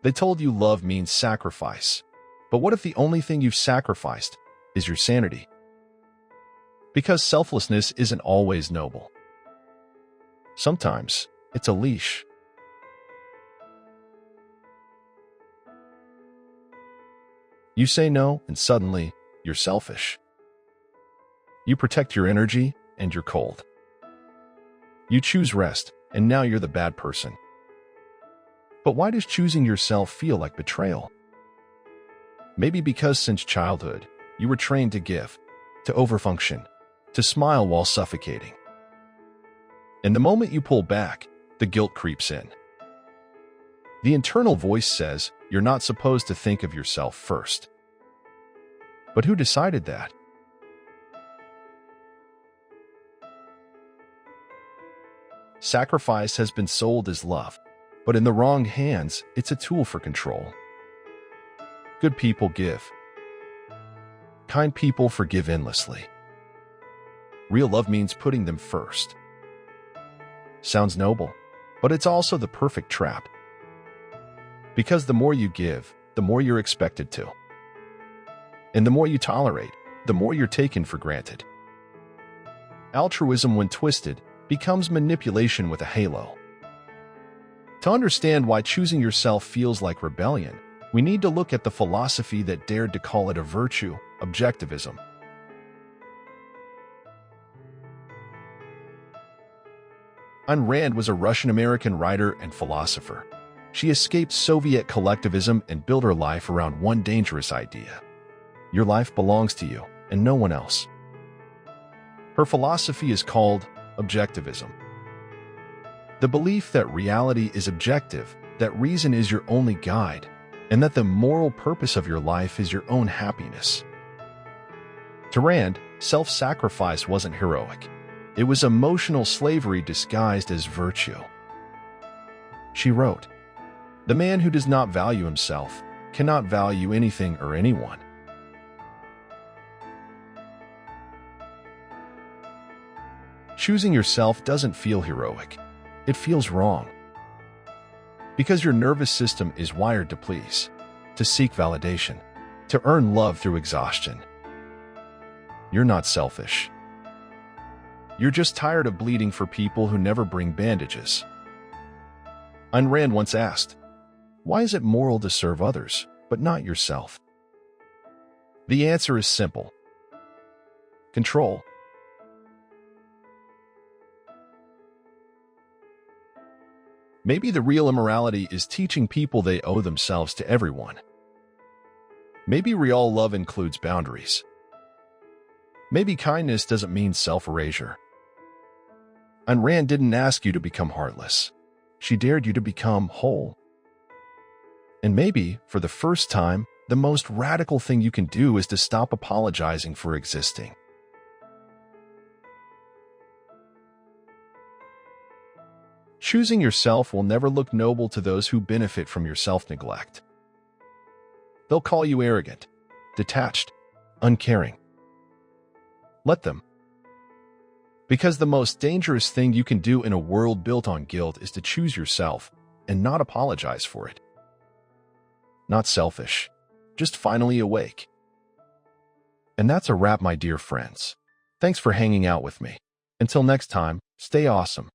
They told you love means sacrifice. But what if the only thing you've sacrificed is your sanity? Because selflessness isn't always noble. Sometimes it's a leash. You say no, and suddenly you're selfish. You protect your energy, and you're cold. You choose rest, and now you're the bad person. But why does choosing yourself feel like betrayal? Maybe because since childhood, you were trained to give, to overfunction, to smile while suffocating. And the moment you pull back, the guilt creeps in. The internal voice says you're not supposed to think of yourself first. But who decided that? Sacrifice has been sold as love, but in the wrong hands, it's a tool for control. Good people give. Kind people forgive endlessly. Real love means putting them first. Sounds noble, but it's also the perfect trap. Because the more you give, the more you're expected to. And the more you tolerate, the more you're taken for granted. Altruism, when twisted, becomes manipulation with a halo. To understand why choosing yourself feels like rebellion, we need to look at the philosophy that dared to call it a virtue, Objectivism. Ayn Rand was a Russian-American writer and philosopher. She escaped Soviet collectivism and built her life around one dangerous idea. Your life belongs to you and no one else. Her philosophy is called Objectivism. The belief that reality is objective, that reason is your only guide, and that the moral purpose of your life is your own happiness. To Rand, self-sacrifice wasn't heroic. It was emotional slavery disguised as virtue. She wrote, "The man who does not value himself cannot value anything or anyone." Choosing yourself doesn't feel heroic. It feels wrong. Because your nervous system is wired to please, to seek validation, to earn love through exhaustion. You're not selfish. You're just tired of bleeding for people who never bring bandages. Ayn Rand once asked, "Why is it moral to serve others, but not yourself?" The answer is simple. Control. Maybe the real immorality is teaching people they owe themselves to everyone. Maybe real love includes boundaries. Maybe kindness doesn't mean self-erasure. Ayn Rand didn't ask you to become heartless. She dared you to become whole. And maybe, for the first time, the most radical thing you can do is to stop apologizing for existing. Choosing yourself will never look noble to those who benefit from your self-neglect. They'll call you arrogant, detached, uncaring. Let them. Because the most dangerous thing you can do in a world built on guilt is to choose yourself and not apologize for it. Not selfish, just finally awake. And that's a wrap, my dear friends. Thanks for hanging out with me. Until next time, stay awesome.